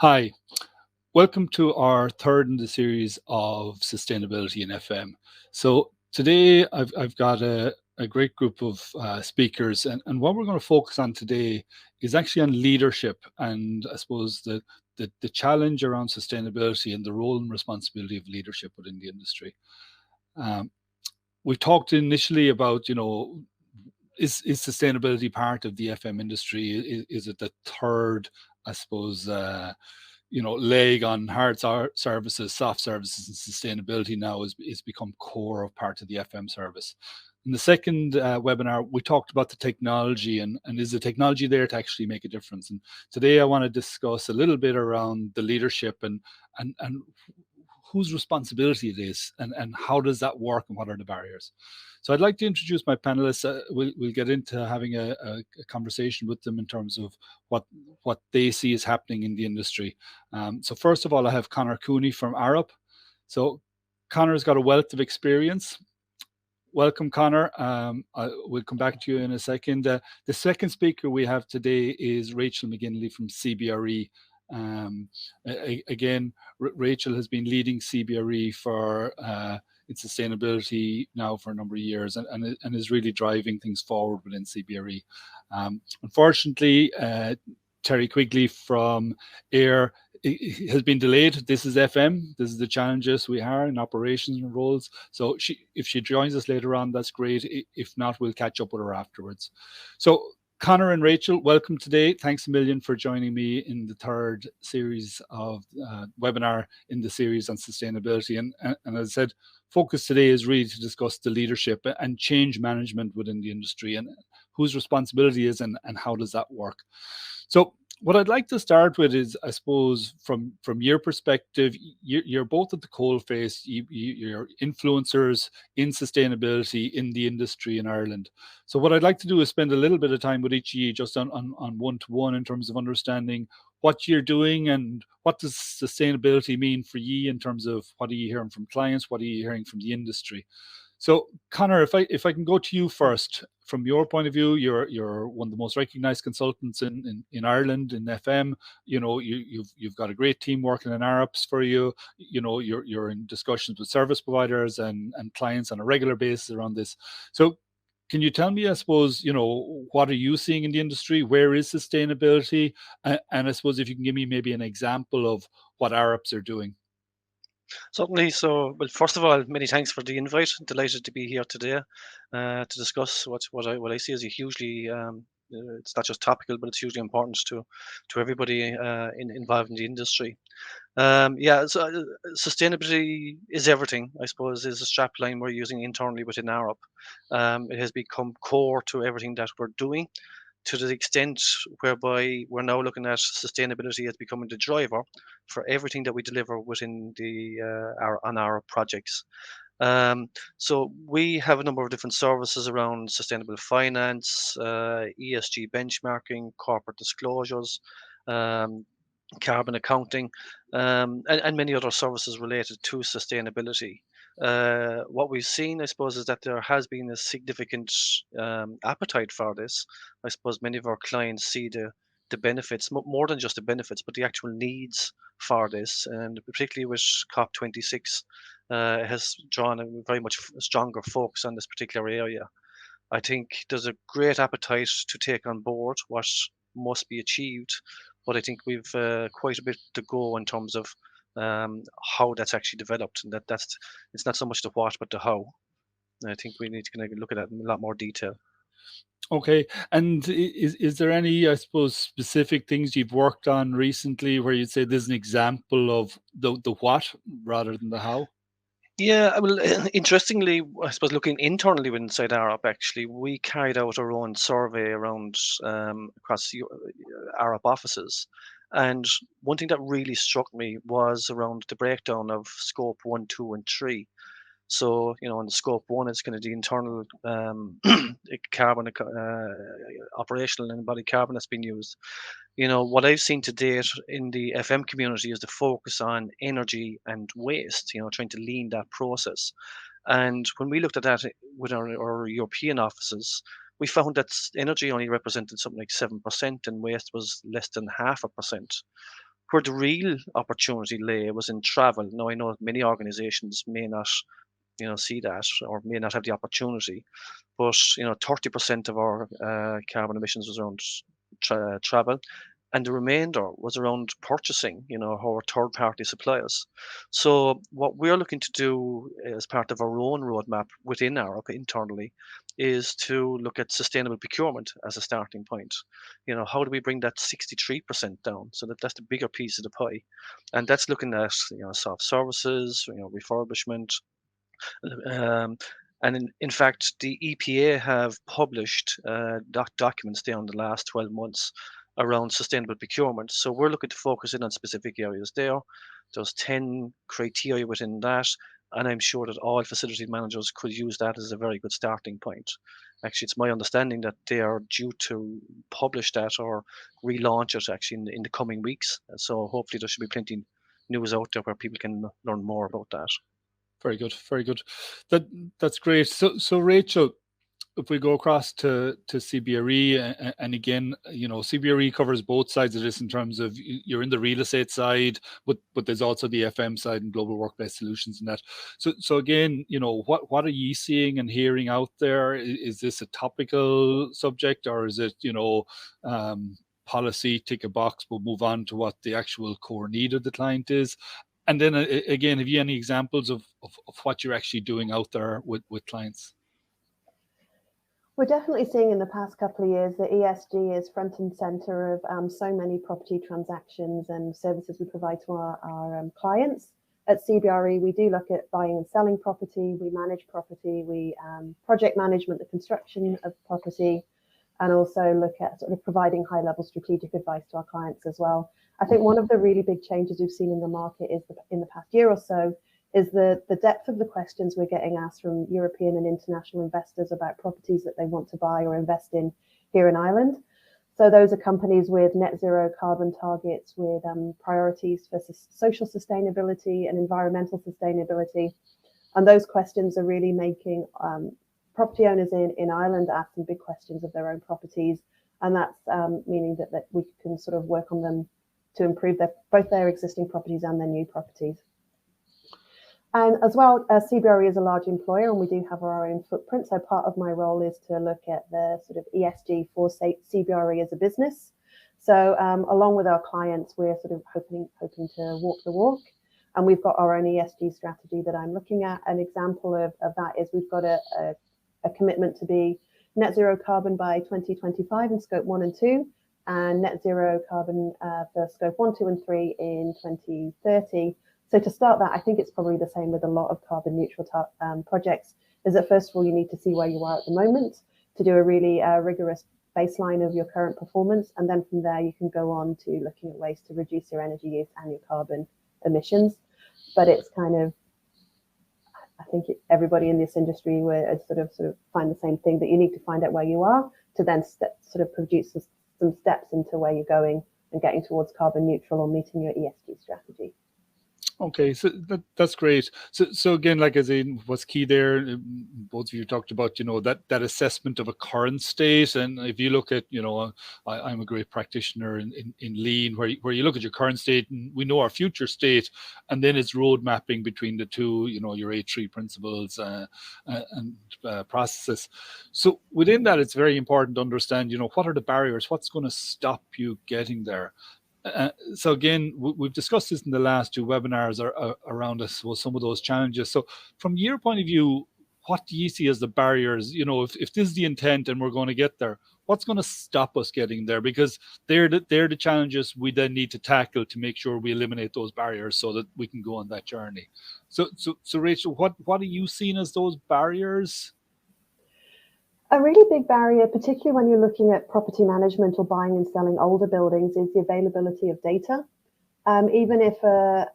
Hi, welcome to our third in the series of sustainability in FM. So today I've got a great group of speakers, and what we're going to focus on today is actually on leadership and I suppose the challenge around sustainability and the role and responsibility of leadership within the industry. Um, we talked initially about, is sustainability part of the FM industry? Is it the third, I suppose, leg on hard services, soft services, and sustainability now is become core of part of the FM service. In the second webinar, we talked about the technology and is the technology there to actually make a difference? And today I want to discuss a little bit around the leadership and whose responsibility it is and how does that work and what are the barriers. So I'd like to introduce my panelists. We'll get into having a conversation with them in terms of what they see is happening in the industry. So first of all, I have Conor Cooney from ARUP. So Conor's got a wealth of experience. Welcome, Conor. We'll come back to you in a second. The second speaker we have today is Rachael McGinley from CBRE. Again, Rachael has been leading CBRE for its sustainability now for a number of years and is really driving things forward within CBRE. Unfortunately, Terry Quigley from AIR has been delayed. This is FM. This is the challenges we are in operations and roles. So if she joins us later on, that's great. If not, we'll catch up with her afterwards. So Conor and Rachael, welcome today. Thanks a million for joining me in the third series of webinar in the series on sustainability. And as I said, focus today is really to discuss the leadership and change management within the industry and whose responsibility is and how does that work. So what I'd like to start with is, I suppose, from your perspective, you're both at the coalface. You're influencers in sustainability in the industry in Ireland. So what I'd like to do is spend a little bit of time with each of you just on one-to-one in terms of understanding what you're doing and what does sustainability mean for you in terms of what are you hearing from clients, what are you hearing from the industry. So, Conor, if I can go to you first, from your point of view, you're one of the most recognised consultants in Ireland in FM. You know, you've got a great team working in ARUPs for you. You know, you're in discussions with service providers and clients on a regular basis around this. So, can you tell me, I suppose, what are you seeing in the industry? Where is sustainability? And I suppose if you can give me maybe an example of what ARUPs are doing. Certainly. So, well, first of all, many thanks for the invite. Delighted to be here today to discuss what I see as a hugely it's not just topical, but it's hugely important to everybody involved in the industry. Sustainability is everything, I suppose, is a strapline we're using internally within ARUP. It has become core to everything that we're doing, to the extent whereby we're now looking at sustainability as becoming the driver for everything that we deliver within our projects. So we have a number of different services around sustainable finance, ESG benchmarking, corporate disclosures, um, carbon accounting, and many other services related to sustainability. What we've seen, I suppose, is that there has been a significant appetite for this. I suppose many of our clients see the benefits, more than just the benefits, but the actual needs for this, and particularly with COP26, has drawn a very much stronger focus on this particular area. I think there's a great appetite to take on board what must be achieved, but I think we've quite a bit to go in terms of how that's actually developed, and that's it's not so much the what but the how. And I think we need to kind of look at that in a lot more detail. Okay. And is there any, I suppose, specific things you've worked on recently where you'd say there's an example of the what rather than the how? Yeah, well, interestingly, I suppose looking internally inside ARUP, actually, we carried out our own survey around across ARUP offices. And one thing that really struck me was around the breakdown of scope one, two, and three. So, in the scope one, it's kind of the internal carbon, operational and embodied carbon that's been used. What I've seen to date in the FM community is the focus on energy and waste, trying to lean that process. And when we looked at that with our European offices, we found that energy only represented something like 7% and waste was less than 0.5%. Where the real opportunity lay was in travel. Now, I know many organizations may not, see that or may not have the opportunity, but 30% of our carbon emissions was around travel, and the remainder was around purchasing, our third-party suppliers. So what we're looking to do as part of our own roadmap within ARUP internally is to look at sustainable procurement as a starting point. How do we bring that 63% down so that's the bigger piece of the pie? And that's looking at, soft services, refurbishment, um, and in fact, the EPA have published documents there in the last 12 months around sustainable procurement. So we're looking to focus in on specific areas there. There's 10 criteria within that, and I'm sure that all facility managers could use that as a very good starting point. Actually, it's my understanding that they are due to publish that or relaunch it actually in the coming weeks. So hopefully there should be plenty news out there where people can learn more about that. Very good, very good. That's great. So Rachel, if we go across to CBRE, and again, CBRE covers both sides of this in terms of you're in the real estate side, but there's also the FM side and global workplace solutions and that. So again, what are you seeing and hearing out there? Is this a topical subject, or is it policy, tick a box, but move on to what the actual core need of the client is? And then again, have you any examples of what you're actually doing out there with clients? We're definitely seeing in the past couple of years that ESG is front and center of so many property transactions and services we provide to our clients. At CBRE, we do look at buying and selling property, we manage property, we project management, the construction of property, and also look at sort of providing high-level strategic advice to our clients as well. I think one of the really big changes we've seen in the market is in the past year or so is the depth of the questions we're getting asked from European and international investors about properties that they want to buy or invest in here in Ireland. So those are companies with net zero carbon targets, with priorities for social sustainability and environmental sustainability. And those questions are really making property owners in Ireland ask some big questions of their own properties. And that's meaning that we can sort of work on them to improve both their existing properties and their new properties. And as well, CBRE is a large employer and we do have our own footprint. So part of my role is to look at the sort of ESG for CBRE as a business. So along with our clients, we're sort of hoping to walk the walk. And we've got our own ESG strategy that I'm looking at. An example of that is we've got a commitment to be net zero carbon by 2025 in scope 1 and 2. And net zero carbon for scope 1, 2, and 3 in 2030. So to start that, I think it's probably the same with a lot of carbon neutral projects, is that first of all, you need to see where you are at the moment to do a really rigorous baseline of your current performance. And then from there, you can go on to looking at ways to reduce your energy use and your carbon emissions. But it's kind of, I think everybody in this industry will sort of find the same thing, that you need to find out where you are to then sort of produce some steps into where you're going and getting towards carbon neutral or meeting your ESG strategy. Okay, so that's great. So again, like I said, what's key there, both of you talked about, that assessment of a current state. And if you look at, I'm a great practitioner in lean, where you look at your current state and we know our future state, and then it's road mapping between the two, your A3 principles and processes. So within that, it's very important to understand, what are the barriers? What's going to stop you getting there? So again, we've discussed this in the last two webinars around us, some of those challenges. So from your point of view, what do you see as the barriers? If this is the intent and we're going to get there, what's going to stop us getting there? Because they're the challenges we then need to tackle to make sure we eliminate those barriers so that we can go on that journey. So Rachel, what are you seeing as those barriers? A really big barrier, particularly when you're looking at property management or buying and selling older buildings, is the availability of data. Even if a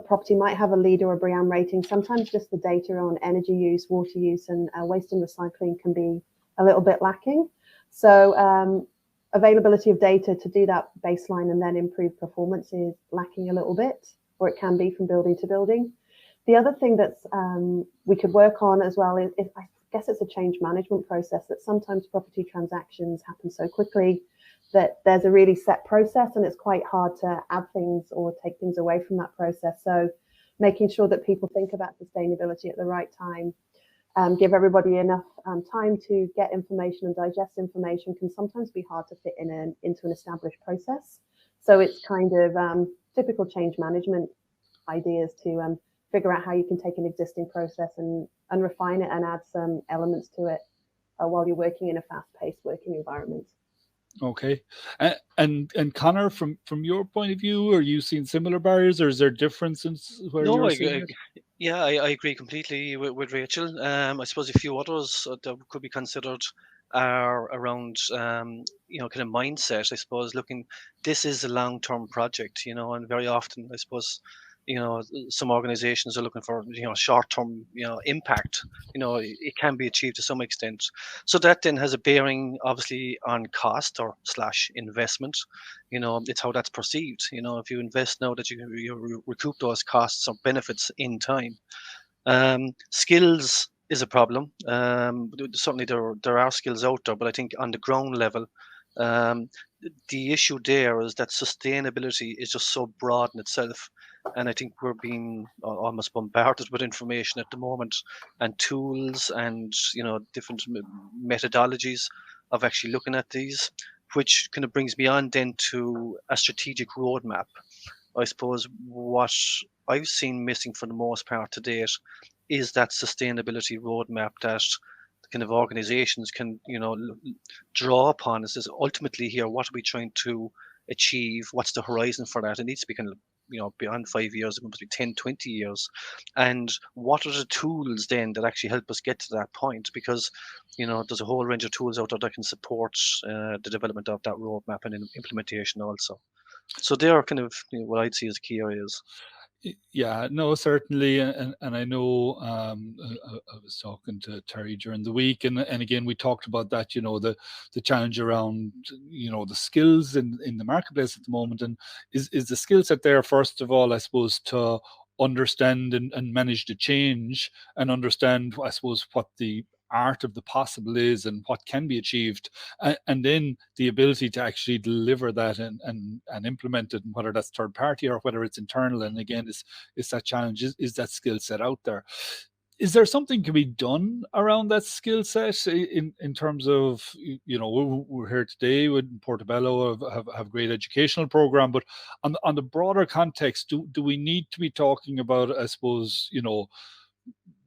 property might have a LEED or a BREEAM rating, sometimes just the data on energy use, water use, and waste and recycling can be a little bit lacking. So availability of data to do that baseline and then improve performance is lacking a little bit, or it can be from building to building. The other thing that's we could work on as well is I guess it's a change management process, that sometimes property transactions happen so quickly that there's a really set process, and it's quite hard to add things or take things away from that process. So making sure that people think about sustainability at the right time, give everybody enough time to get information and digest information can sometimes be hard to fit into an established process. So it's kind of typical change management ideas to figure out how you can take an existing process and refine it and add some elements to it while you're working in a fast-paced working environment. Okay, and Conor, from your point of view, are you seeing similar barriers, or is there differences where you're seeing it? Yeah, I agree completely with Rachel. I suppose a few others that could be considered are around, kind of mindset. I suppose this is a long-term project, and very often, I suppose, some organizations are looking for, short-term, impact. It can be achieved to some extent. So that then has a bearing, obviously, on cost or / investment. It's how that's perceived. If you invest now, that you recoup those costs or benefits in time. Skills is a problem. Certainly there are skills out there, but I think on the ground level, the issue there is that sustainability is just so broad in itself. And I think we're being almost bombarded with information at the moment, and tools and, different methodologies of actually looking at these, which kind of brings me on then to a strategic roadmap. I suppose what I've seen missing for the most part to date is that sustainability roadmap that kind of organizations can, draw upon. Is this ultimately here, what are we trying to achieve? What's the horizon for that? It needs to be kind of, beyond 5 years, it must be 10, 20 years. And what are the tools then that actually help us get to that point? Because, there's a whole range of tools out there that can support the development of that roadmap and implementation also. So they are kind of, what I'd see as key areas. Yeah, no, certainly, and I know I was talking to Terry during the week, and again we talked about that, the challenge around the skills in the marketplace at the moment, and is the skill set there first of all, I suppose, to understand and manage the change and understand, I suppose, what the art of the possible is and what can be achieved, and then the ability to actually deliver that and implement it, and whether that's third party or whether it's internal. And again, is that challenge, is that skill set out there? Is there something to be done around that skill set in terms of, we're here today with Portobello have great educational program, but on the broader context, do we need to be talking about, I suppose,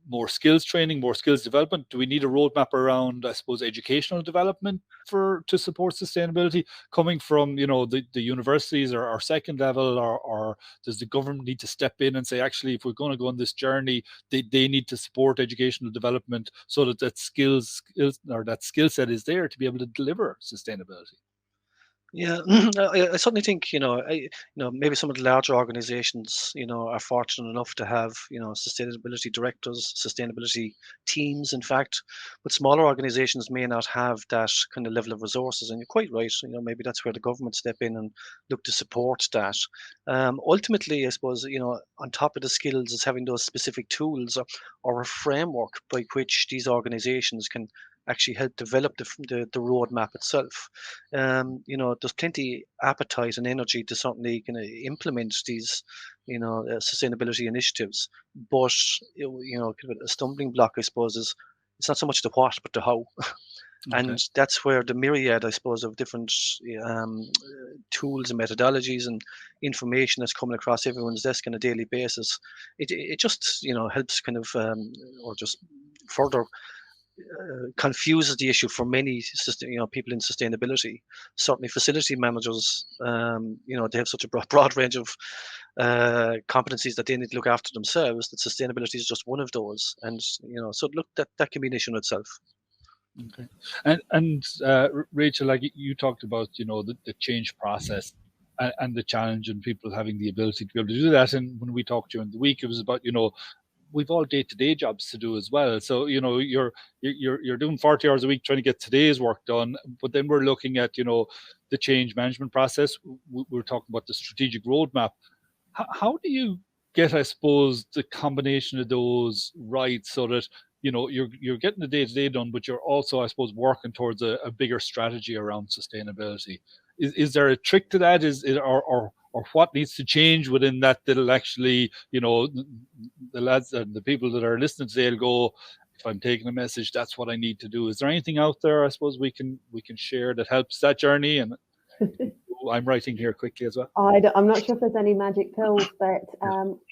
more skills training, more skills development? Do we need a roadmap around, I suppose, educational development to support sustainability coming from, the universities or second level, or does the government need to step in and say, actually, if we're going to go on this journey, they need to support educational development so that skills or that skill set is there to be able to deliver sustainability? Yeah, I certainly think, maybe some of the larger organizations, are fortunate enough to have, sustainability directors, sustainability teams, in fact, but smaller organizations may not have that kind of level of resources. And you're quite right, maybe that's where the government step in and look to support that. Ultimately, I suppose, on top of the skills is having those specific tools or a framework by which these organizations can actually help develop the roadmap itself. There's plenty appetite and energy to certainly kind of implement these, sustainability initiatives. But kind of a stumbling block, I suppose, is it's not so much the what but the how. Okay. And that's where the myriad, I suppose, of different tools and methodologies and information that's coming across everyone's desk on a daily basis, it just helps kind of or just further confuses the issue for many people in sustainability. Certainly facility managers, they have such a broad range of competencies that they need to look after themselves, that sustainability is just one of those. And so look, that can be an issue in itself. Okay. And Rachel, like you talked about, the change process and the challenge and people having the ability to be able to do that. And when we talked during the week, it was about, we've all day-to-day jobs to do as well. So, you're doing 40 hours a week trying to get today's work done, but then we're looking at, the change management process. We're talking about the strategic roadmap. How do you get, I suppose, the combination of those right so that, you're getting the day-to-day done, but you're also, I suppose, working towards a bigger strategy around sustainability? is there a trick to that? Is it or what needs to change within that that'll actually, the lads and the people that are listening today will go, if I'm taking a message, that's what I need to do. Is there anything out there, I suppose, we can share that helps that journey? And I'm writing here quickly as well. I'm not sure if there's any magic pills, but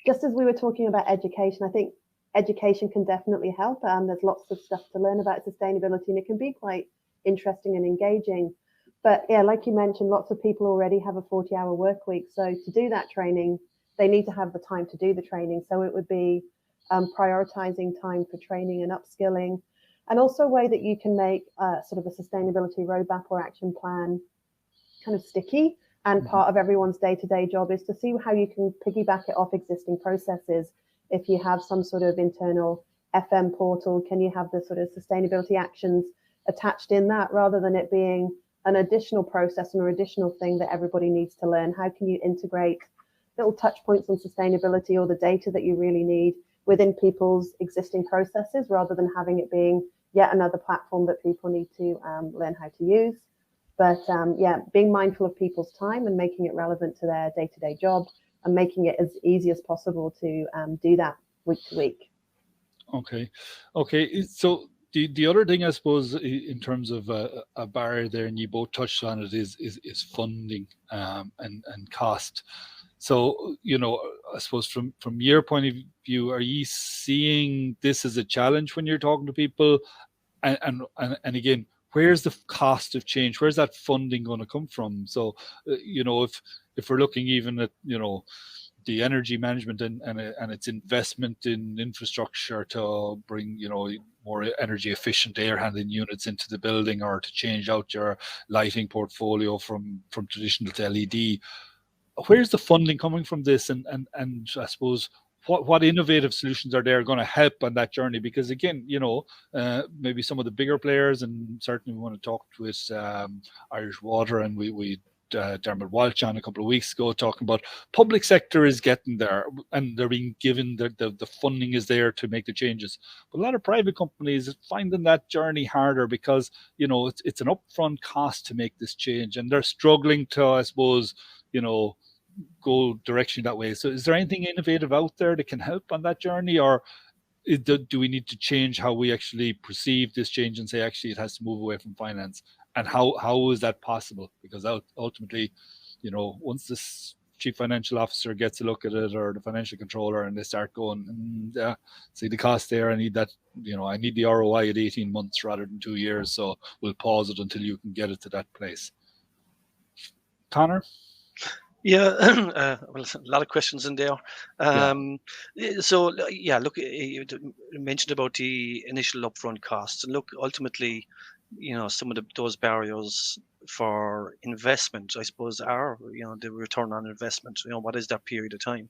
just as we were talking about education, I think education can definitely help. There's lots of stuff to learn about sustainability, and it can be quite interesting and engaging. But yeah, like you mentioned, lots of people already have a 40-hour work week. So to do that training, they need to have the time to do the training. So it would be prioritizing time for training and upskilling, and also a way that you can make sort of a sustainability roadmap or action plan kind of sticky. And part of everyone's day-to-day job is to see how you can piggyback it off existing processes. If you have some sort of internal FM portal, can you have the sort of sustainability actions attached in that, rather than it being an additional process or additional thing that everybody needs to learn? How can you integrate little touch points on sustainability or the data that you really need within people's existing processes, rather than having it being yet another platform that people need to learn how to use? But yeah, being mindful of people's time and making it relevant to their day-to-day job, and making it as easy as possible to do that week to week. Okay. So the other thing, I suppose, in terms of a barrier there, and you both touched on it, is funding and cost. So, I suppose from your point of view, are you seeing this as a challenge when you're talking to people? And again, where's the cost of change? Where's that funding going to come from? So, if we're looking even at, the energy management and its investment in infrastructure to bring, more energy efficient air handling units into the building, or to change out your lighting portfolio from traditional to LED, where's the funding coming from this? And I suppose, what innovative solutions are there going to help on that journey? Because again, maybe some of the bigger players, and certainly we want to talk with Irish Water, and we Dermot Walsh on a couple of weeks ago, talking about public sector is getting there and they're being given the funding is there to make the changes. But a lot of private companies are finding that journey harder, because it's an upfront cost to make this change, and they're struggling to, I suppose, go direction that way. So is there anything innovative out there that can help on that journey, or do we need to change how we actually perceive this change and say, actually, it has to move away from finance? And how is that possible? Because ultimately, once this chief financial officer gets a look at it, or the financial controller, and they start going, see the cost there, I need that, I need the ROI at 18 months rather than 2 years. So we'll pause it until you can get it to that place. Conor? Yeah, well, a lot of questions in there. So, yeah, look, you mentioned about the initial upfront costs. And look, ultimately, some of those barriers for investment, I suppose, are, the return on investment. What is that period of time?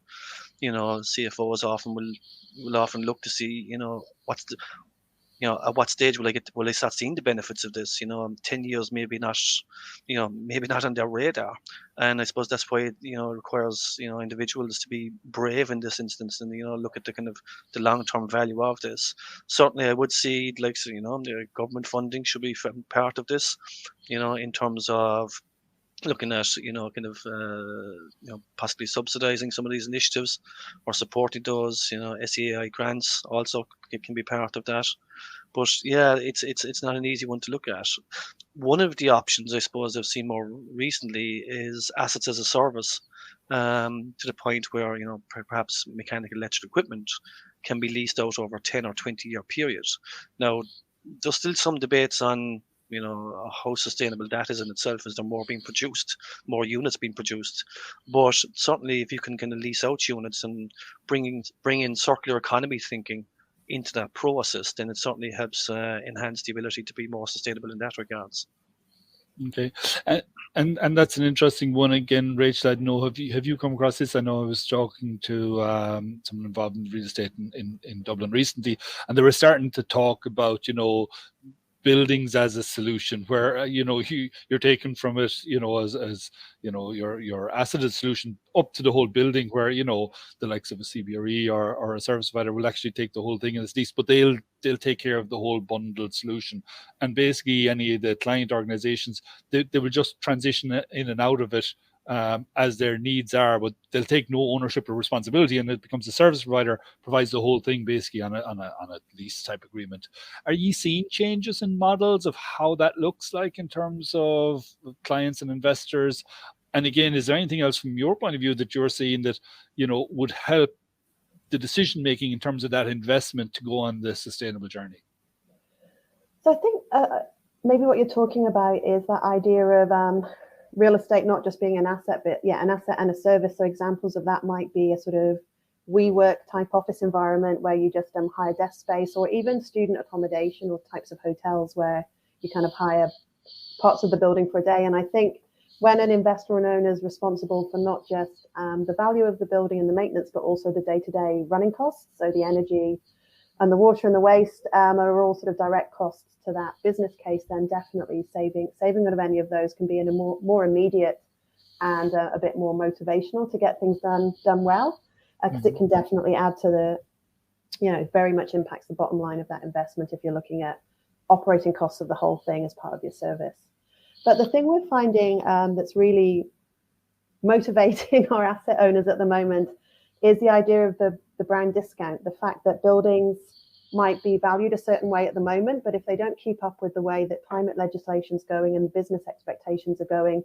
CFOs often will often look to see, what's the, at what stage will I start seeing the benefits of this? 10 years, maybe not on their radar. And I suppose that's why it, requires, individuals to be brave in this instance, and, look at the kind of the long-term value of this. Certainly, I would see, like, the government funding should be part of this, in terms of looking at, possibly subsidizing some of these initiatives or supporting those, SEAI grants also can be part of that. But yeah, it's not an easy one to look at. One of the options, I suppose, I've seen more recently is assets as a service, to the point where, perhaps mechanical electric equipment can be leased out over a 10 or 20-year period. Now, there's still some debates on, how sustainable that is in itself. Is there more being produced, more units being produced? But certainly, if you can kind of lease out units and bring in circular economy thinking into that process, then it certainly helps enhance the ability to be more sustainable in that regards. Okay, and that's an interesting one. Again, Rachel, I don't know, have you come across this? I know I was talking to someone involved in real estate in Dublin recently, and they were starting to talk about, buildings as a solution, where you're taken from it, as your asset solution up to the whole building, where the likes of a CBRE or a service provider will actually take the whole thing in its lease, but they'll take care of the whole bundled solution. And basically any of the client organizations, they will just transition in and out of it as their needs are, but they'll take no ownership or responsibility, and it becomes a service provider provides the whole thing basically on a lease type agreement. Are you seeing changes in models of how that looks like in terms of clients and investors? And again, is there anything else from your point of view that you're seeing that would help the decision making in terms of that investment to go on the sustainable journey? So I think maybe what you're talking about is that idea of real estate not just being an asset, but an asset and a service. So examples of that might be a sort of WeWork type office environment where you just hire desk space, or even student accommodation or types of hotels where you kind of hire parts of the building for a day. And I think when an investor or an owner is responsible for not just the value of the building and the maintenance, but also the day-to-day running costs, so the energy and the water and the waste are all sort of direct costs to that business case, then definitely saving out of any of those can be in a more immediate and a bit more motivational to get things done well, because it can definitely add to the, very much impacts the bottom line of that investment if you're looking at operating costs of the whole thing as part of your service. But the thing we're finding that's really motivating our asset owners at the moment is the idea of the brand discount, the fact that buildings might be valued a certain way at the moment, but if they don't keep up with the way that climate legislation is going and business expectations are going,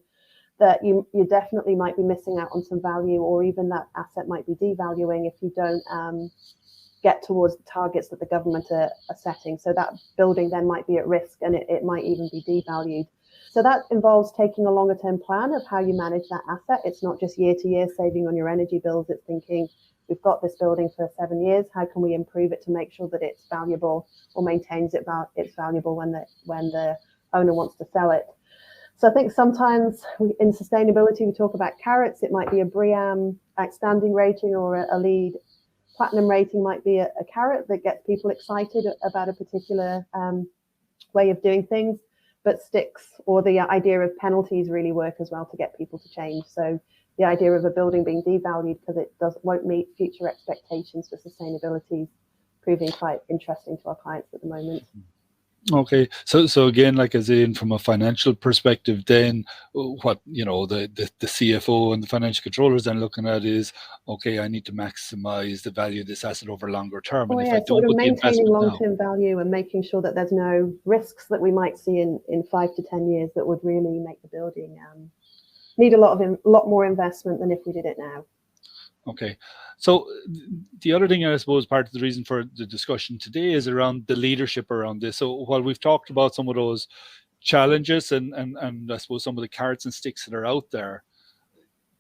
that you definitely might be missing out on some value, or even that asset might be devaluing if you don't get towards the targets that the government are setting. So that building then might be at risk, and it might even be devalued. So that involves taking a longer term plan of how you manage that asset. It's not just year to year saving on your energy bills. It's thinking, we've got this building for 7 years. How can we improve it to make sure that it's valuable, or maintains it's valuable when the owner wants to sell it? So I think sometimes in sustainability, we talk about carrots. It might be a BREEAM outstanding rating, or a LEED platinum rating might be a carrot that gets people excited about a particular way of doing things. But sticks, or the idea of penalties, really work as well to get people to change. So the idea of a building being devalued because it won't meet future expectations for sustainability is proving quite interesting to our clients at the moment. Okay, so again, like as in from a financial perspective, then what the CFO and the financial controllers then looking at is, okay, I need to maximize the value of this asset over longer term. And if I don't put maintaining long-term value and making sure that there's no risks that we might see in 5 to 10 years that would really make the building need a lot more investment than if we did it now. Okay, so the other thing, I suppose, part of the reason for the discussion today is around the leadership around this. So while we've talked about some of those challenges and I suppose some of the carrots and sticks that are out there,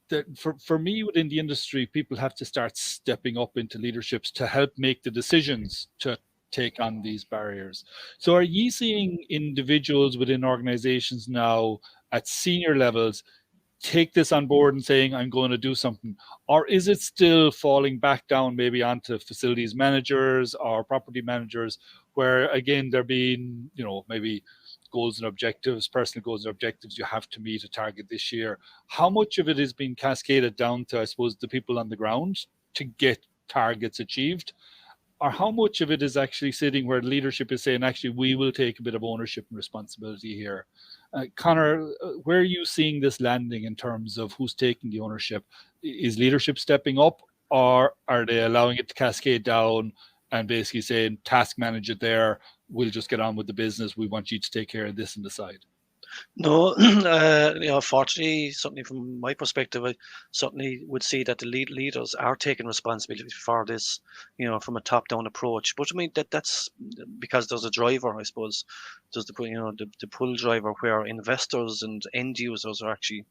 that for me within the industry, people have to start stepping up into leaderships to help make the decisions to take on these barriers. So are you seeing individuals within organizations now at senior levels take this on board and saying, I'm going to do something? Or is it still falling back down maybe onto facilities managers or property managers, where again, there being, maybe goals and objectives, personal goals and objectives you have to meet a target this year? How much of it is being cascaded down to, I suppose, the people on the ground to get targets achieved? Or how much of it is actually sitting where leadership is saying, actually, we will take a bit of ownership and responsibility here? Conor, where are you seeing this landing in terms of who's taking the ownership? Is leadership stepping up, or are they allowing it to cascade down and basically saying, task manage it there, we'll just get on with the business, we want you to take care of this and decide? No, fortunately, certainly from my perspective, I certainly would see that the leaders are taking responsibility for this, from a top-down approach. But I mean, that's because there's a driver, I suppose. There's the pull driver, where investors and end users are actually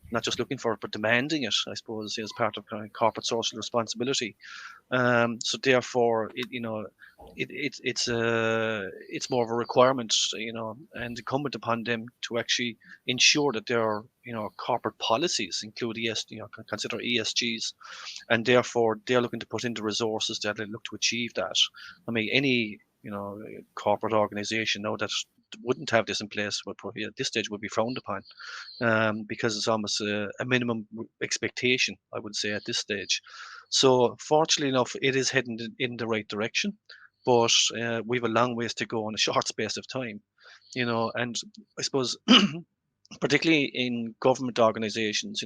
not just looking for it, but demanding it, I suppose, as part of kind of corporate social responsibility. So therefore, it's more of a requirement, and incumbent upon them to actually ensure that their corporate policies include consider ESGs, and therefore they're looking to put in the resources that they look to achieve that. I mean, any corporate organization know that wouldn't have this in place would probably at this stage would be frowned upon, because it's almost a minimum expectation, I would say, at this stage. So fortunately enough, it is heading in the right direction, but we've a long ways to go in a short space of time, and I suppose particularly in government organizations,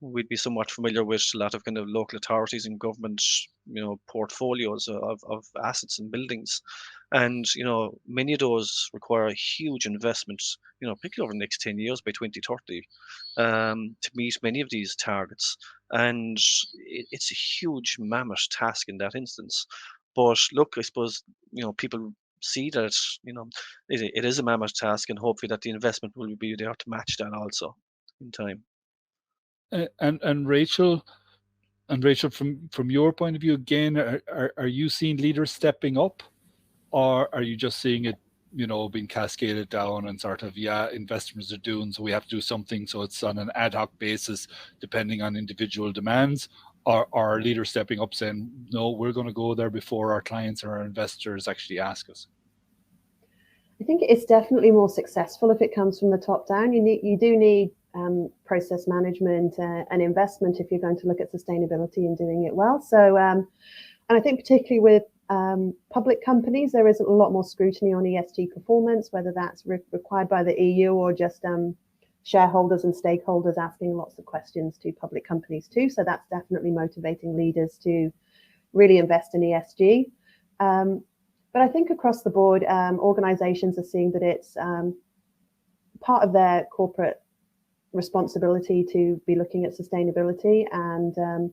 we'd be somewhat familiar with a lot of kind of local authorities and government, portfolios of assets and buildings. And, many of those require a huge investment, particularly over the next 10 years by 2030, to meet many of these targets. And it's a huge mammoth task in that instance. But look, I suppose, people see that, it is a mammoth task, and hopefully that the investment will be there to match that also in time. And Rachel, from your point of view, again, are you seeing leaders stepping up, or are you just seeing it, being cascaded down and sort of, investors are doing, so we have to do something, so it's on an ad hoc basis depending on individual demands, or are leaders stepping up saying, no, we're going to go there before our clients or our investors actually ask us? I think it's definitely more successful if it comes from the top down. You do need process management and investment if you're going to look at sustainability and doing it well. So, and I think particularly with public companies, there is a lot more scrutiny on ESG performance, whether that's required by the EU or just shareholders and stakeholders asking lots of questions to public companies too. So that's definitely motivating leaders to really invest in ESG. But I think across the board, organizations are seeing that it's part of their corporate responsibility to be looking at sustainability and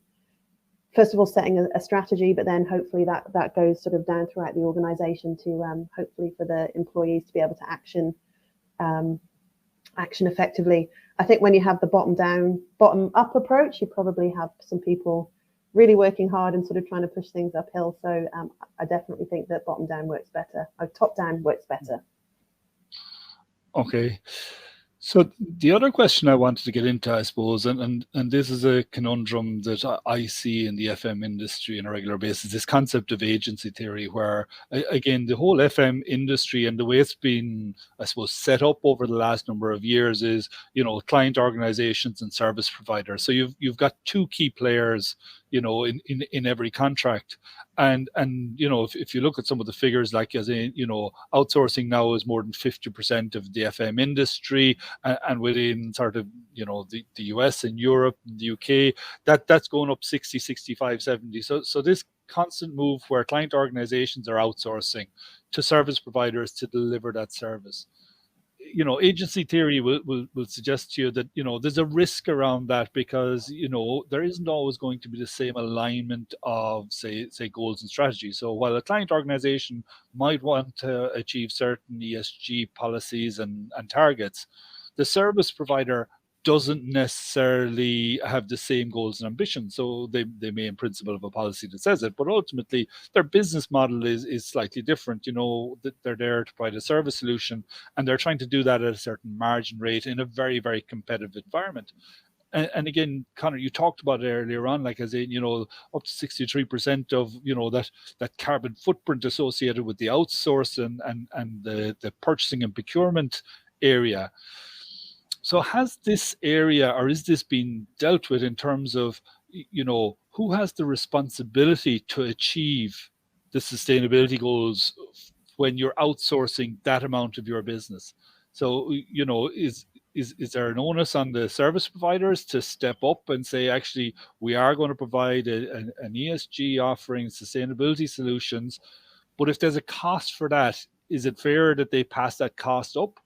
first of all setting a strategy, but then hopefully that goes sort of down throughout the organization to hopefully for the employees to be able to action effectively. I think when you have the bottom up approach, you probably have some people really working hard and sort of trying to push things uphill. So I definitely think that bottom down works better, or top down works better. Okay. So the other question I wanted to get into, I suppose, and this is a conundrum that I see in the FM industry on a regular basis, this concept of agency theory, where, again, the whole FM industry and the way it's been, I suppose, set up over the last number of years is, client organizations and service providers. So you've got two key players, in every contract. And if you look at some of the figures, like as in, outsourcing now is more than 50% of the FM industry, and within sort of, the US and Europe and the UK, that's going up 60, 65, 70. So this constant move where client organizations are outsourcing to service providers to deliver that service. Agency theory will suggest to you that, there's a risk around that because, there isn't always going to be the same alignment of, say goals and strategies. So while a client organization might want to achieve certain ESG policies and targets, the service provider doesn't necessarily have the same goals and ambitions. So they may in principle have a policy that says it, but ultimately their business model is slightly different. They're there to provide a service solution, and they're trying to do that at a certain margin rate in a very, very competitive environment. And again, Conor, you talked about it earlier on, like as in, up to 63% of, that carbon footprint associated with the outsource and the purchasing and procurement area. So has this area, or is this being dealt with in terms of, who has the responsibility to achieve the sustainability goals when you're outsourcing that amount of your business? So, is there an onus on the service providers to step up and say, actually, we are going to provide an ESG offering, sustainability solutions, but if there's a cost for that, is it fair that they pass that cost up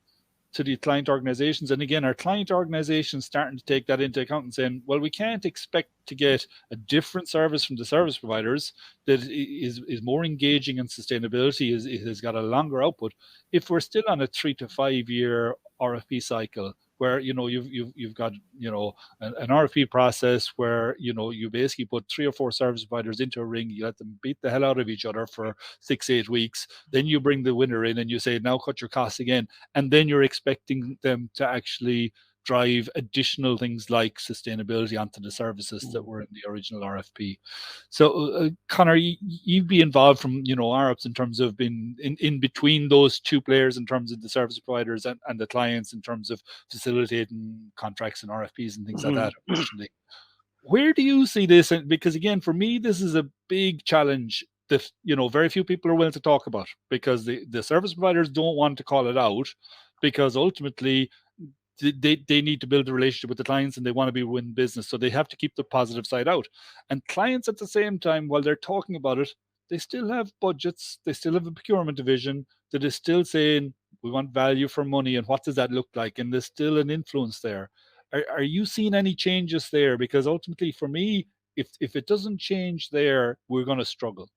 to the client organizations? And again, are client organizations starting to take that into account and saying, well, we can't expect to get a different service from the service providers that is more engaging in sustainability, has got a longer output, if we're still on a 3 to 5 year RFP cycle where you've got an RFP process where you basically put 3 or 4 service providers into a ring, you let them beat the hell out of each other for 6-8 weeks, then you bring the winner in and you say, now cut your costs again, and then you're expecting them to actually drive additional things like sustainability onto the services that were in the original RFP. So, Conor, you'd be involved from, ARUPs in terms of being in between those two players in terms of the service providers and the clients in terms of facilitating contracts and RFPs and things like that, unfortunately. Where do you see this? Because again, for me, this is a big challenge that, very few people are willing to talk about, because the service providers don't want to call it out, because ultimately they need to build a relationship with the clients and they want to be win business. So they have to keep the positive side out. And clients at the same time, while they're talking about it, they still have budgets, they still have a procurement division that is still saying, we want value for money, and what does that look like? And there's still an influence there. Are you seeing any changes there? Because ultimately, for me, if it doesn't change there, we're going to struggle.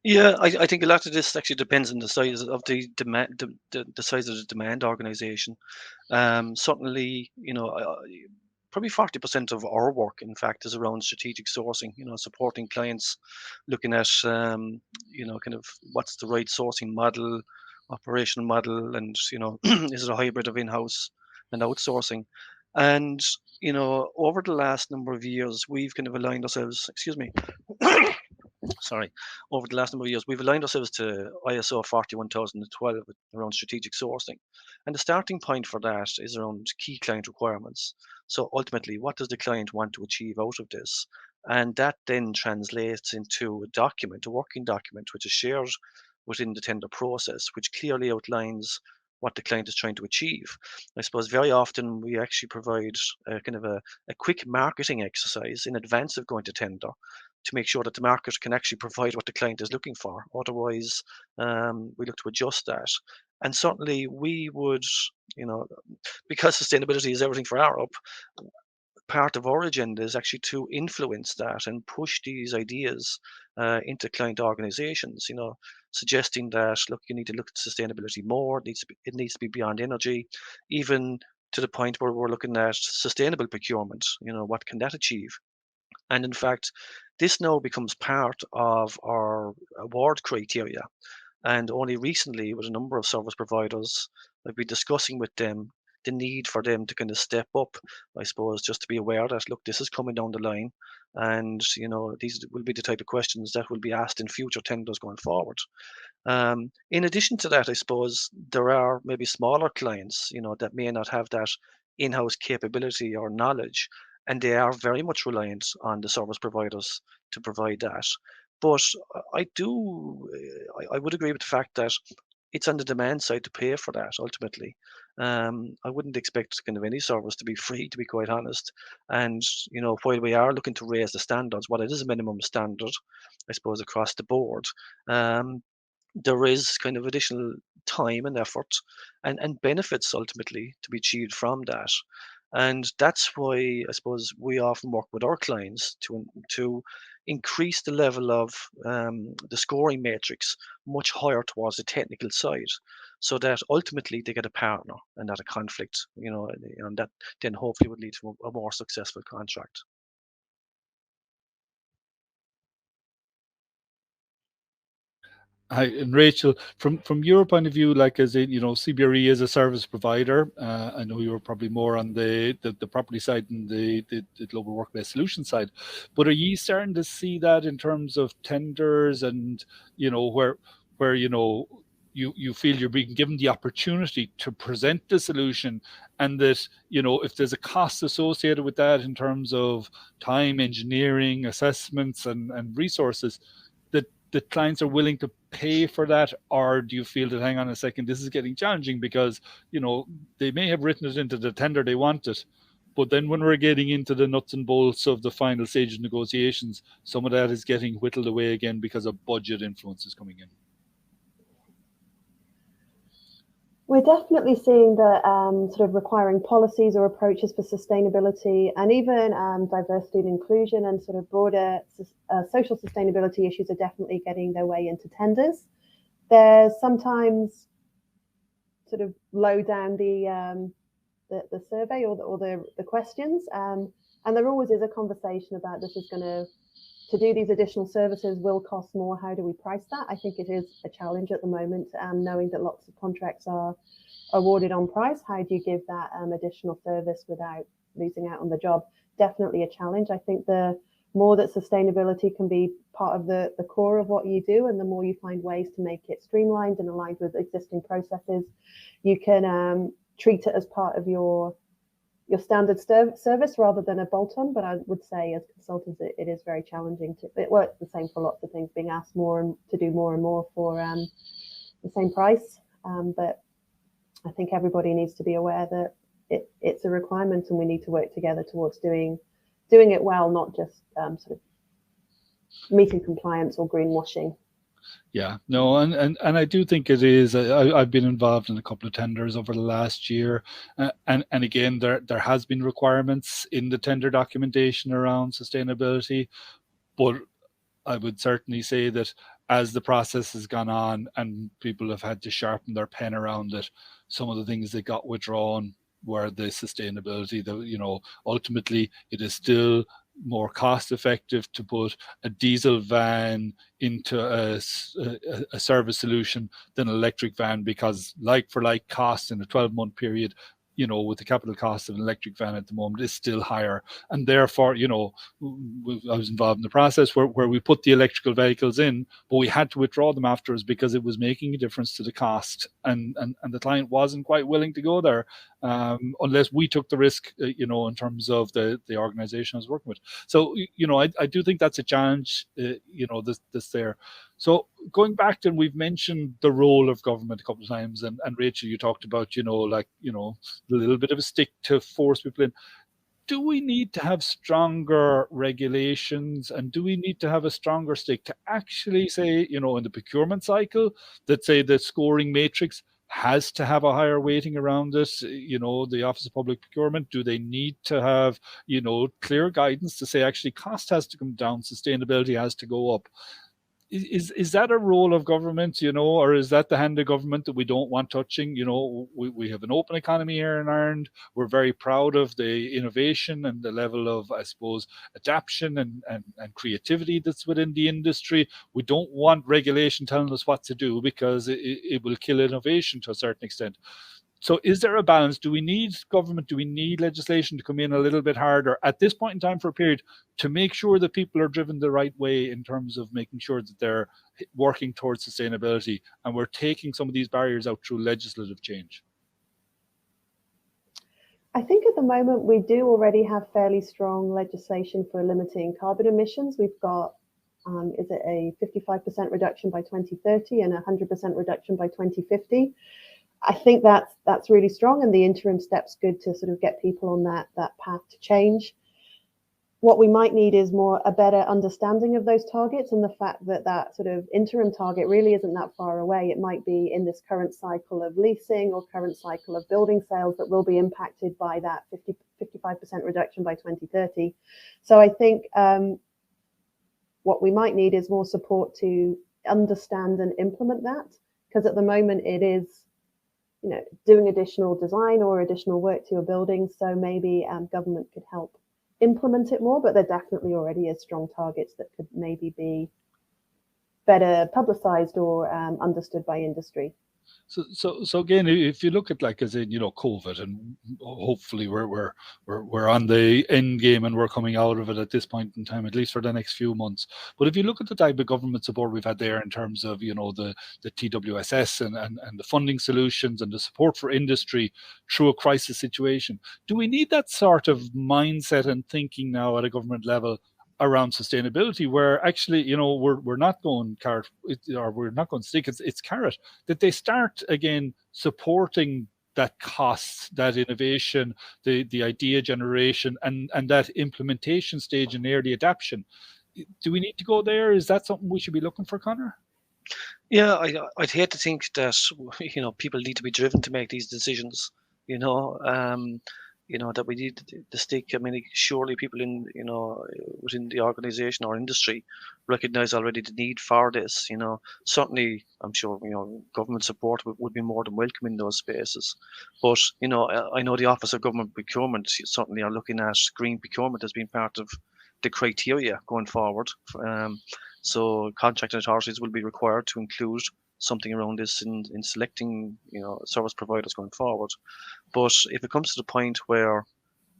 Yeah, I think a lot of this actually depends on the size of the demand, the size of the demand organization. Certainly, probably 40% of our work, in fact, is around strategic sourcing. Supporting clients, looking at kind of what's the right sourcing model, operational model, and is it a hybrid of in-house and outsourcing? And over the last number of years, we've kind of aligned ourselves. Excuse me. Sorry, over the last number of years, we've aligned ourselves to ISO 41012 around strategic sourcing. And the starting point for that is around key client requirements. So ultimately, what does the client want to achieve out of this? And that then translates into a working document, which is shared within the tender process, which clearly outlines what the client is trying to achieve. I suppose very often we actually provide a kind of a quick marketing exercise in advance of going to tender, to make sure that the market can actually provide what the client is looking for. Otherwise, we look to adjust that. And certainly we would, because sustainability is everything for ARUP, part of our agenda is actually to influence that and push these ideas into client organizations, suggesting that, look, you need to look at sustainability more. It needs to be beyond energy, even to the point where we're looking at sustainable procurement. What can that achieve? And in fact, this now becomes part of our award criteria. And only recently, with a number of service providers, I've been discussing with them the need for them to kind of step up, I suppose, just to be aware that, look, this is coming down the line. And, these will be the type of questions that will be asked in future tenders going forward. In addition to that, I suppose there are maybe smaller clients, that may not have that in-house capability or knowledge, and they are very much reliant on the service providers to provide that. But I would agree with the fact that it's on the demand side to pay for that ultimately. I wouldn't expect kind of any service to be free, to be quite honest. And while we are looking to raise the standards, what it is a minimum standard, I suppose, across the board, there is kind of additional time and effort and benefits ultimately to be achieved from that. And that's why I suppose we often work with our clients to increase the level of the scoring matrix much higher towards the technical side, so that ultimately they get a partner and not a conflict, and that then hopefully would lead to a more successful contract. Hi, and Rachel, from your point of view, like as in, CBRE is a service provider. I know you were probably more on the property side and the global workplace solution side, but are you starting to see that in terms of tenders and where you feel you're being given the opportunity to present the solution, and that if there's a cost associated with that in terms of time, engineering, assessments, and resources, the clients are willing to pay for that? Or do you feel that, hang on a second, this is getting challenging because they may have written it into the tender they wanted, but then when we're getting into the nuts and bolts of the final stage of negotiations, some of that is getting whittled away again because of budget influences coming in? We're definitely seeing that sort of requiring policies or approaches for sustainability, and even diversity and inclusion and sort of broader social sustainability issues are definitely getting their way into tenders. There's sometimes sort of low down the survey or the questions, And there always is a conversation about this is going to do these additional services will cost more. How do we price that? I think it is a challenge at the moment, knowing that lots of contracts are awarded on price. How do you give that additional service without losing out on the job? Definitely a challenge. I think the more that sustainability can be part of the core of what you do, and the more you find ways to make it streamlined and aligned with existing processes, you can treat it as part of your standard service rather than a bolt-on. But I would say as consultants, it is very challenging to, well, it's the same for lots of things, being asked more and to do more and more for the same price. But I think everybody needs to be aware that it's a requirement, and we need to work together towards doing it well, not just sort of meeting compliance or greenwashing. Yeah, no, and I do think it is. I've been involved in a couple of tenders over the last year, and again, there has been requirements in the tender documentation around sustainability, but I would certainly say that as the process has gone on and people have had to sharpen their pen around it, some of the things that got withdrawn were the sustainability. That ultimately it is still more cost effective to put a diesel van into a service solution than an electric van, because like for like cost in a 12-month period, with the capital cost of an electric van at the moment is still higher. And therefore, I was involved in the process where we put the electrical vehicles in, but we had to withdraw them afterwards because it was making a difference to the cost. And the client wasn't quite willing to go there unless we took the risk, in terms of the organization I was working with. So, I do think that's a challenge, this there. So going back to, we've mentioned the role of government a couple of times, and Rachel, you talked about, a little bit of a stick to force people in. Do we need to have stronger regulations, and do we need to have a stronger stick to actually say, in the procurement cycle, that say the scoring matrix has to have a higher weighting around it? The Office of Public Procurement, do they need to have, clear guidance to say actually cost has to come down, sustainability has to go up? Is that a role of government, or is that the hand of government that we don't want touching? We have an open economy here in Ireland. We're very proud of the innovation and the level of, I suppose, adaptation and creativity that's within the industry. We don't want regulation telling us what to do, because it will kill innovation to a certain extent. So is there a balance? Do we need government? Do we need legislation to come in a little bit harder at this point in time for a period to make sure that people are driven the right way in terms of making sure that they're working towards sustainability, and we're taking some of these barriers out through legislative change? I think at the moment we do already have fairly strong legislation for limiting carbon emissions. We've got, is it a 55% reduction by 2030 and 100% reduction by 2050? I think that's really strong, and the interim step's good to sort of get people on that path to change. What we might need is a better understanding of those targets, and the fact that sort of interim target really isn't that far away. It might be in this current cycle of leasing or current cycle of building sales that will be impacted by that 55% reduction by 2030. So I think what we might need is more support to understand and implement that, because at the moment it is, doing additional design or additional work to your building. So maybe government could help implement it more, but there definitely already is strong targets that could maybe be better publicized or understood by industry. So again, if you look at, like, as in, COVID, and hopefully we're on the end game and we're coming out of it at this point in time, at least for the next few months. But if you look at the type of government support we've had there in terms of, the TWSS and the funding solutions and the support for industry through a crisis situation, do we need that sort of mindset and thinking now at a government level around sustainability, where actually, we're not going carrot, or we're not going stick, it's carrot, that they start again supporting that cost, that innovation, the idea generation, and that implementation stage and early adaptation? Do we need to go there? Is that something we should be looking for, Conor? Yeah, I'd hate to think that people need to be driven to make these decisions. that we need to stick. I mean, surely people in, within the organisation or industry recognise already the need for this. Certainly, I'm sure, government support would be more than welcome in those spaces. But, I know the Office of Government Procurement certainly are looking at green procurement as being part of the criteria going forward. So contracting authorities will be required to include something around this in selecting, service providers going forward. But if it comes to the point where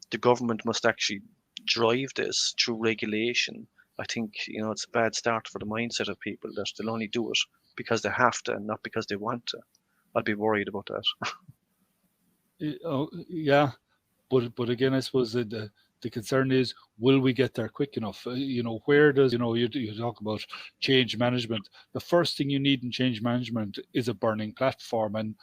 the government must actually drive this through regulation, I think, it's a bad start for the mindset of people that they'll only do it because they have to and not because they want to. I'd be worried about that. Yeah, but again, I suppose the concern is, will we get there quick enough? Where does, you talk about change management. The first thing you need in change management is a burning platform. And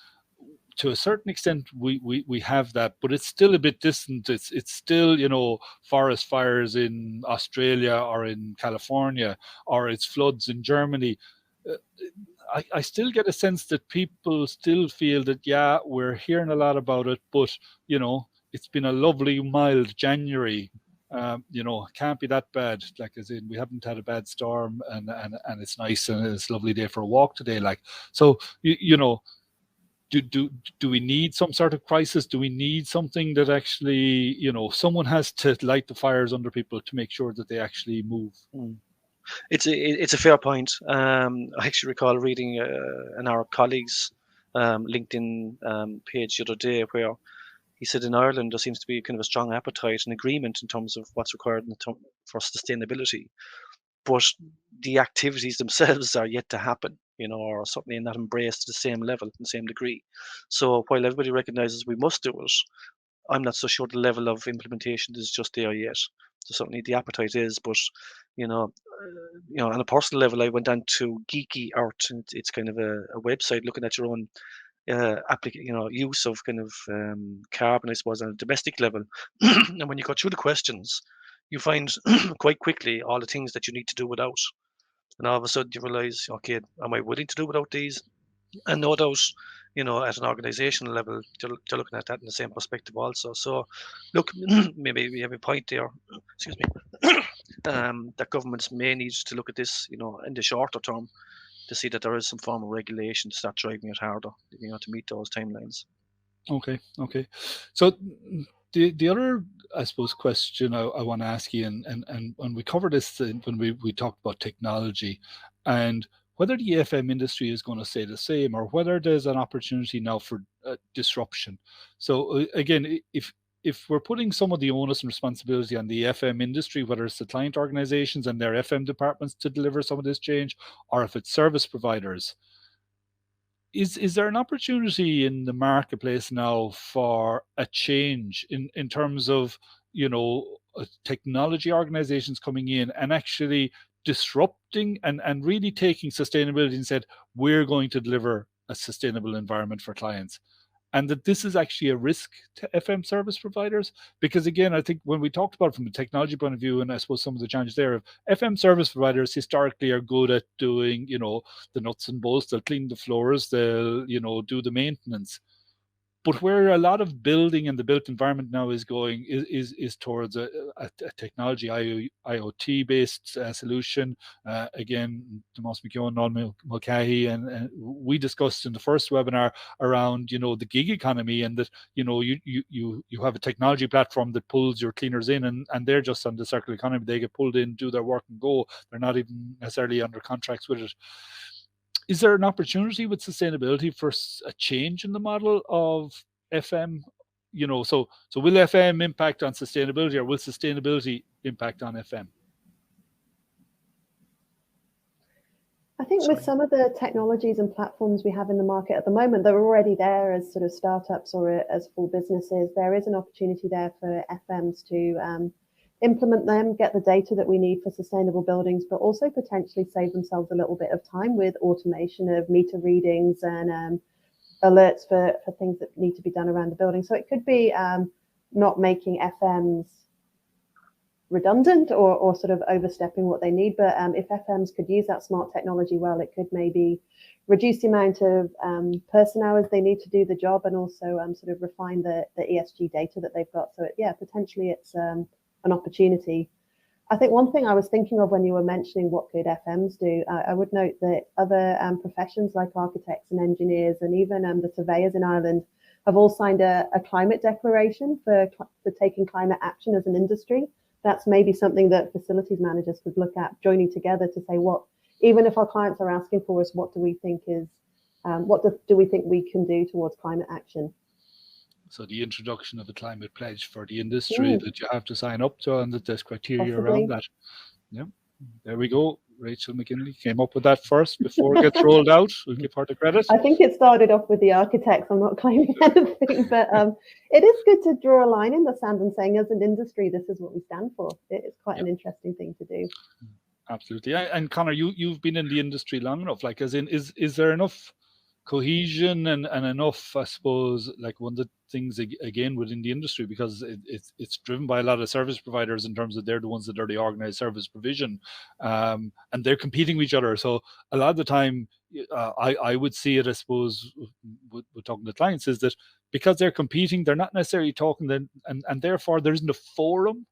to a certain extent, we have that, but it's still a bit distant. It's still, forest fires in Australia or in California, or it's floods in Germany. I still get a sense that people still feel that, yeah, we're hearing a lot about it, but, it's been a lovely, mild January. Can't be that bad. Like, as in, we haven't had a bad storm, and it's nice, and it's a lovely day for a walk today. Like, so, do we need some sort of crisis? Do we need something that actually, someone has to light the fires under people to make sure that they actually move? It's a fair point. I actually recall reading an ARUP colleague's LinkedIn page the other day, where he said in Ireland there seems to be kind of a strong appetite and agreement in terms of what's required for sustainability, but the activities themselves are yet to happen, or certainly not embraced to the same level, the same degree. So while everybody recognises we must do it, I'm not so sure the level of implementation is just there yet. So certainly the appetite is, but on a personal level, I went on to Geeky Art, and it's kind of a website looking at your own use of kind of carbon, I suppose, on a domestic level. And when you go through the questions, you find quite quickly all the things that you need to do without. And all of a sudden you realize, okay, am I willing to do without these? And no doubt, at an organizational level, they're looking at that in the same perspective also. So, look, maybe we have a point there, excuse me, that governments may need to look at this, in the shorter term, to see that there is some form of regulation to start driving it harder, to meet those timelines. Okay. So the other, I suppose, question I want to ask you, and when we covered this when we talked about technology, and whether the FM industry is going to stay the same, or whether there's an opportunity now for disruption. So again, if we're putting some of the onus and responsibility on the FM industry, whether it's the client organizations and their FM departments to deliver some of this change, or if it's service providers, is there an opportunity in the marketplace now for a change in terms of, technology organizations coming in and actually disrupting and really taking sustainability and said, we're going to deliver a sustainable environment for clients? And that this is actually a risk to FM service providers? Because again, I think when we talked about it from a technology point of view, and I suppose some of the challenges there, FM service providers historically are good at doing, the nuts and bolts. They'll clean the floors, they'll, do the maintenance. But where a lot of building and the built environment now is going is towards a technology IoT based solution. Again, Tomas McKeown, Noel Mulcahy, and we discussed in the first webinar around the gig economy, and that you have a technology platform that pulls your cleaners in, and they're just on the circular economy. They get pulled in, do their work, and go. They're not even necessarily under contracts with it. Is there an opportunity with sustainability for a change in the model of FM? So will FM impact on sustainability, or will sustainability impact on FM? I think with some of the technologies and platforms we have in the market at the moment, they're already there as sort of startups or as full businesses. There is an opportunity there for FMs to implement them, get the data that we need for sustainable buildings, but also potentially save themselves a little bit of time with automation of meter readings and alerts for things that need to be done around the building. So it could be not making FMs redundant or sort of overstepping what they need. But if FMs could use that smart technology well, it could maybe reduce the amount of person hours they need to do the job, and also sort of refine the ESG data that they've got. So yeah, potentially it's an opportunity. I think one thing I was thinking of when you were mentioning what could FMs do, I would note that other professions like architects and engineers, and even the surveyors in Ireland, have all signed a climate declaration for taking climate action as an industry. That's maybe something that facilities managers could look at, joining together to say, what, even if our clients are asking for us, what do we think is, do we think we can do towards climate action? So the introduction of a climate pledge for the industry that you have to sign up to, and that there's criteria around that. Yeah, there we go. Rachael McGinley came up with that first before it gets rolled out. We'll give her the credit. I think it started off with the architects. I'm not claiming anything, but it is good to draw a line in the sand and saying, as an industry, this is what we stand for. It's quite an interesting thing to do. Absolutely. And Conor, you've been in the industry long enough. Like, as in, is there enough cohesion and enough, I suppose, like one of the things again within the industry, because it's driven by a lot of service providers in terms of they're the ones that are the organized service provision, and they're competing with each other. So a lot of the time, I would see it, I suppose, with talking to clients, is that because they're competing, they're not necessarily talking, and therefore there isn't a forum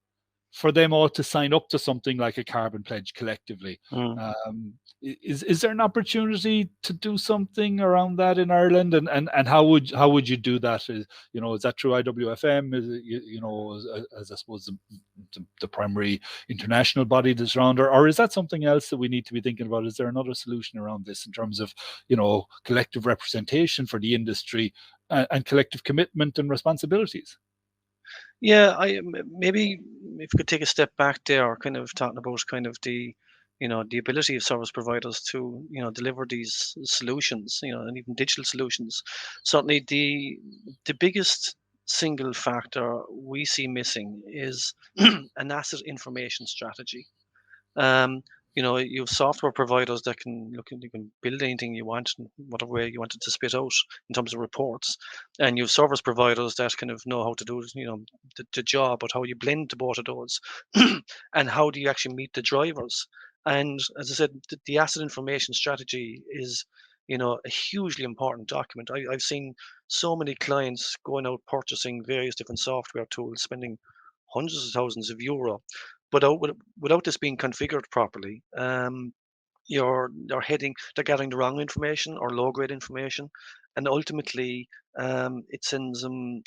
for them all to sign up to something like a carbon pledge collectively. Is there an opportunity to do something around that in Ireland, and how would you do that? Is that through IWFM? Is as I suppose the primary international body that's around, or is that something else that we need to be thinking about? Is there another solution around this in terms of collective representation for the industry and collective commitment and responsibilities? Yeah, maybe if we could take a step back there, kind of talking about kind of the ability of service providers to deliver these solutions, and even digital solutions. Certainly, the biggest single factor we see missing is an asset information strategy. You have software providers that you can build anything you want, in whatever way you want it to spit out in terms of reports, and you have service providers that kind of know how to do the job, but how you blend the both of those, and how do you actually meet the drivers? And as I said, the asset information strategy is a hugely important document. I've seen so many clients going out purchasing various different software tools, spending hundreds of thousands of euro. But without this being configured properly, they're gathering the wrong information or low grade information, and ultimately it sends them,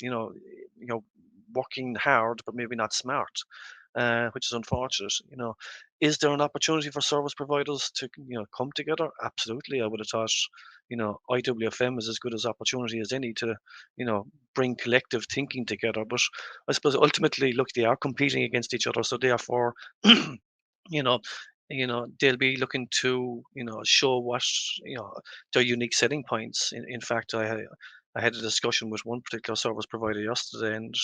working hard but maybe not smart, which is unfortunate. Is there an opportunity for service providers to come together? Absolutely. I would have thought IWFM is as good as opportunity as any to bring collective thinking together. But I suppose ultimately, look, they are competing against each other, so therefore they'll be looking to show what their unique selling points. In fact, I had a discussion with one particular service provider yesterday, and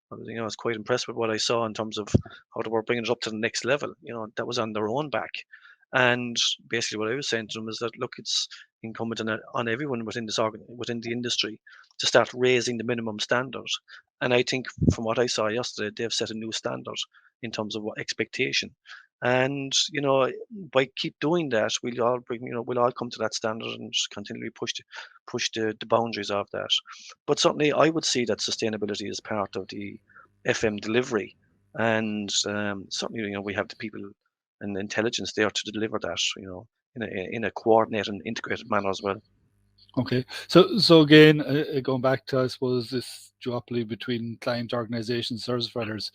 I was quite impressed with what I saw in terms of how they were bringing it up to the next level. That was on their own back. And basically what I was saying to them is that, look, it's incumbent on everyone within the industry to start raising the minimum standard. And I think from what I saw yesterday, they've set a new standard in terms of what expectation. And by keep doing that, we'll all come to that standard and continually push the boundaries of that. But certainly, I would see that sustainability is part of the FM delivery, and certainly, we have the people and the intelligence there to deliver that, in a coordinated and integrated manner as well. Okay, so again, going back to, I suppose, this duopoly between client organizations, service providers,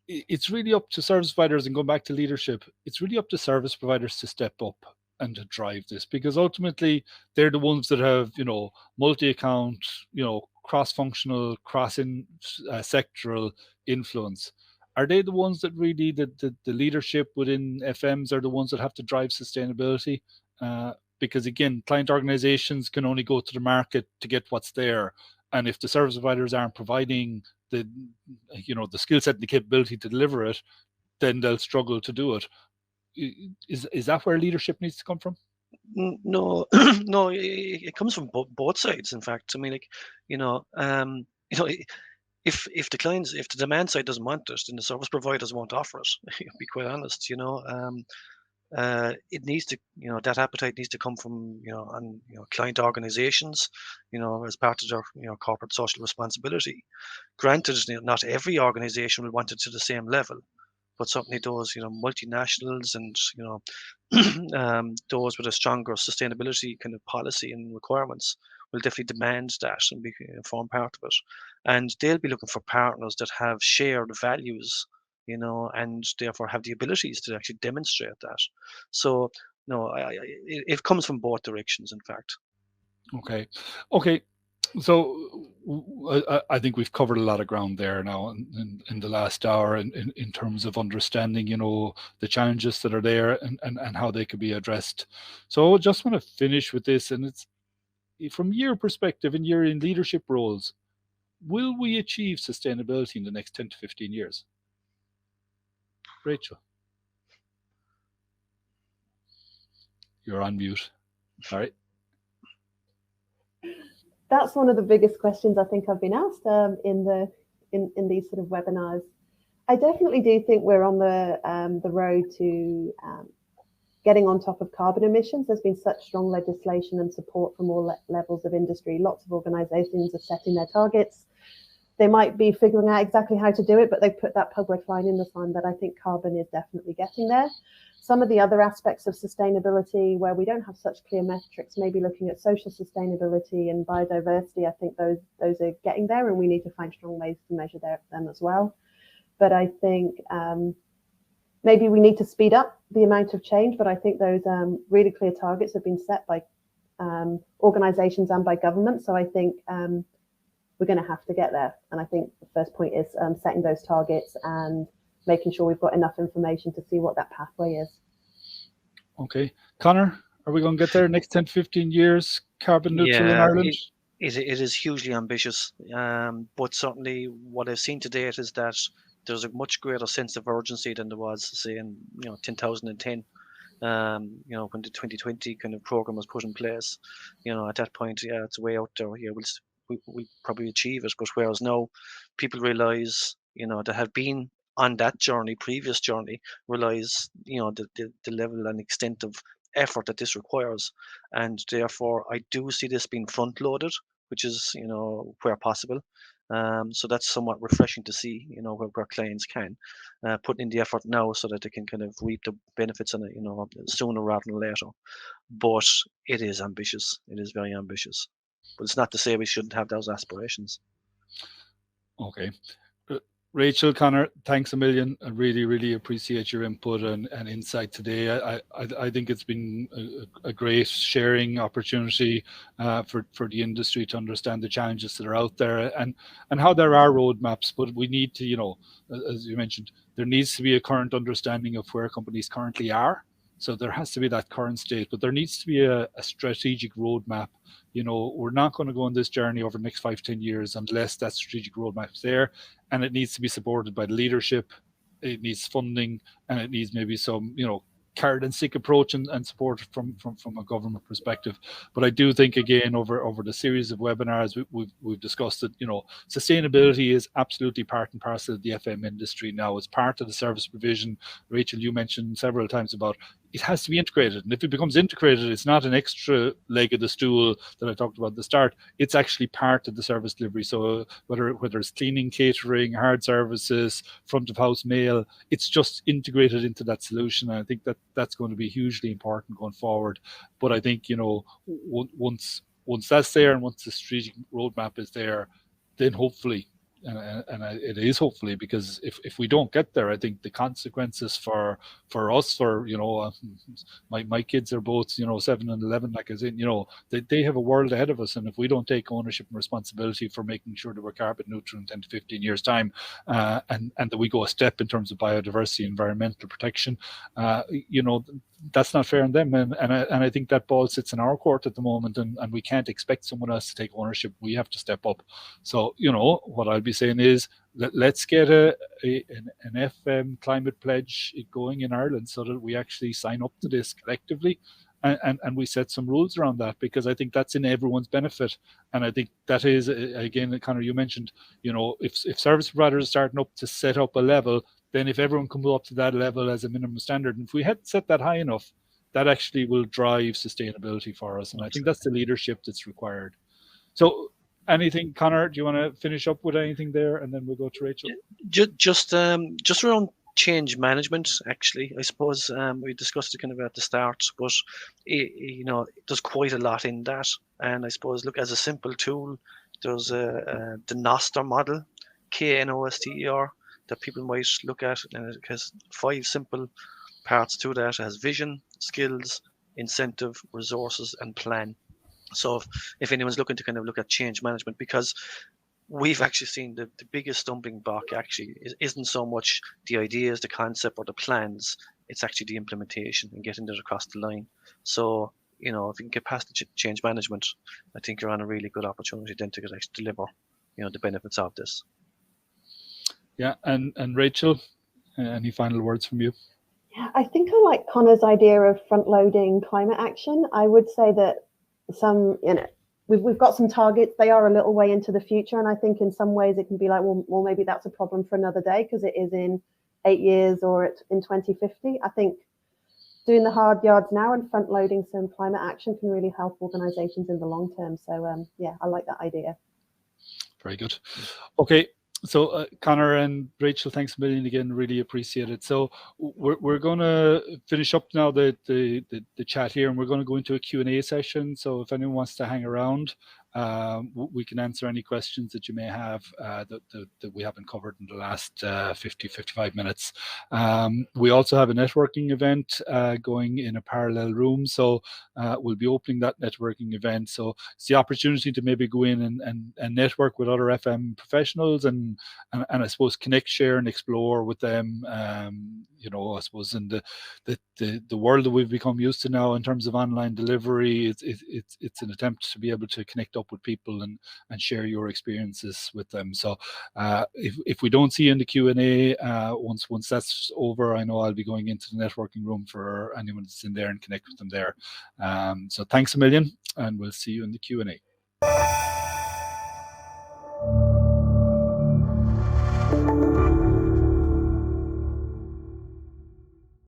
it's really up to service providers, and going back to leadership, it's really up to service providers to step up and to drive this, because ultimately they're the ones that have multi-account, cross-functional, sectoral influence. Are they the ones that really the leadership within FMs are the ones that have to drive sustainability? Because again, client organizations can only go to the market to get what's there, and if the service providers aren't providing the skill set and the capability to deliver it, then they'll struggle to do it. Is that where leadership needs to come from? No, it comes from both sides. In fact, I mean, if the demand side doesn't want it, then the service providers won't offer it. To be quite honest, it needs to, that appetite needs to come from, client organizations, as part of their, corporate social responsibility. Granted, not every organization will want it to the same level, but certainly those, multinationals and, those with a stronger sustainability kind of policy and requirements will definitely demand that and form part of it. And they'll be looking for partners that have shared values, and therefore have the abilities to actually demonstrate that. So, no, it comes from both directions, in fact. Okay. So I think we've covered a lot of ground there now in the last hour in terms of understanding, the challenges that are there and how they could be addressed. So I just want to finish with this, and it's from your perspective and you're in leadership roles, will we achieve sustainability in the next 10 to 15 years? Rachel. You're on mute. All right. That's one of the biggest questions I think I've been asked in these sort of webinars. I definitely do think we're on the road to getting on top of carbon emissions. There's been such strong legislation and support from all levels of industry. Lots of organisations are setting their targets. They might be figuring out exactly how to do it, but they've put that public line in the sand that I think carbon is definitely getting there. Some of the other aspects of sustainability where we don't have such clear metrics, maybe looking at social sustainability and biodiversity, I think those are getting there, and we need to find strong ways to measure them as well. But I think maybe we need to speed up the amount of change, but I think those really clear targets have been set by organisations and by government. So I think we're going to have to get there. And I think the first point is setting those targets and making sure we've got enough information to see what that pathway is. Okay. Conor, are we going to get there next 10 to 15 years, carbon neutral in Ireland? It is hugely ambitious, but certainly what I've seen to date is that there's a much greater sense of urgency than there was, say, in 2010. When the 2020 kind of program was put in place, at that point, it's way out there. We'll probably achieve it, but whereas now people realise, that have been on that previous journey, realise, the level and extent of effort that this requires, and therefore I do see this being front loaded, which is, where possible. So that's somewhat refreshing to see, where clients can put in the effort now so that they can kind of reap the benefits on it, sooner rather than later. But it is ambitious. It is very ambitious. But it's not to say we shouldn't have those aspirations. Okay. Rachel, Conor, thanks a million. I really, really appreciate your input and insight today. I think it's been a great sharing opportunity for the industry to understand the challenges that are out there and how there are roadmaps, but we need to, as you mentioned, there needs to be a current understanding of where companies currently are. So there has to be that current state, but there needs to be a strategic roadmap. We're not going to go on this journey over the next 5-10 years unless that strategic roadmap is there, and it needs to be supported by the leadership. It needs funding, and it needs maybe some, carrot and stick approach and support from a government perspective. But I do think, again, over the series of webinars we've discussed that sustainability is absolutely part and parcel of the FM industry now. It's part of the service provision. Rachel, you mentioned several times about it has to be integrated, and if it becomes integrated, it's not an extra leg of the stool that I talked about at the start. It's actually part of the service delivery. So whether it's cleaning, catering, hard services, front of house mail, it's just integrated into that solution. And I think that's going to be hugely important going forward. But I think once that's there and once the strategic roadmap is there, then hopefully. And it is hopefully, because if we don't get there, I think the consequences for us, my kids are both 7 and 11, like I said, they have a world ahead of us, and if we don't take ownership and responsibility for making sure that we're carbon neutral in 10 to 15 years time, and that we go a step in terms of biodiversity, environmental protection, that's not fair on them, and I think that ball sits in our court at the moment, and we can't expect someone else to take ownership. We have to step up. So what I'll be saying is let's get an FM climate pledge going in Ireland so that we actually sign up to this collectively, and we set some rules around that, because I think that's in everyone's benefit. And I think that is, again, Conor, you mentioned, if service providers are starting up to set up a level, then if everyone comes up to that level as a minimum standard, and if we hadn't set that high enough, that actually will drive sustainability for us. And I think that's the leadership that's required. So anything, Conor, do you want to finish up with anything there, and then we'll go to Rachel? Just around change management, actually, I suppose we discussed it kind of at the start, but there's quite a lot in that. And I suppose, look, as a simple tool, there's the Noster model, KNOSTER, that people might look at, and it has 5 simple parts to that. It has vision, skills, incentive, resources, and plan. So if anyone's looking to kind of look at change management, because we've actually seen the biggest stumbling block actually isn't so much the ideas, the concept, or the plans. It's actually the implementation and getting it across the line. So, if you can get past the change management, I think you're on a really good opportunity then to actually deliver, the benefits of this. Yeah, and Rachel, any final words from you? Yeah, I think I like Conor's idea of front-loading climate action. I would say that we've got some targets. They are a little way into the future, and I think in some ways it can be like, well, maybe that's a problem for another day because it is in 8 years or in 2050. I think doing the hard yards now and front-loading some climate action can really help organisations in the long term. So yeah, I like that idea. Very good. Okay. So Conor and Rachel, thanks a million again. Really appreciate it. So we're going to finish up now the chat here, and we're going to go into a Q&A session. So if anyone wants to hang around, we can answer any questions that you may have that we haven't covered in the last 55 minutes. We also have a networking event going in a parallel room. So we'll be opening that networking event. So it's the opportunity to maybe go in and network with other FM professionals and I suppose connect, share, and explore with them. I suppose in the world that we've become used to now in terms of online delivery, it's an attempt to be able to connect up with people and share your experiences with them. So if we don't see you in the Q&A, once that's over, I know I'll be going into the networking room for anyone that's in there and connect with them there. So thanks a million, and we'll see you in the Q&A.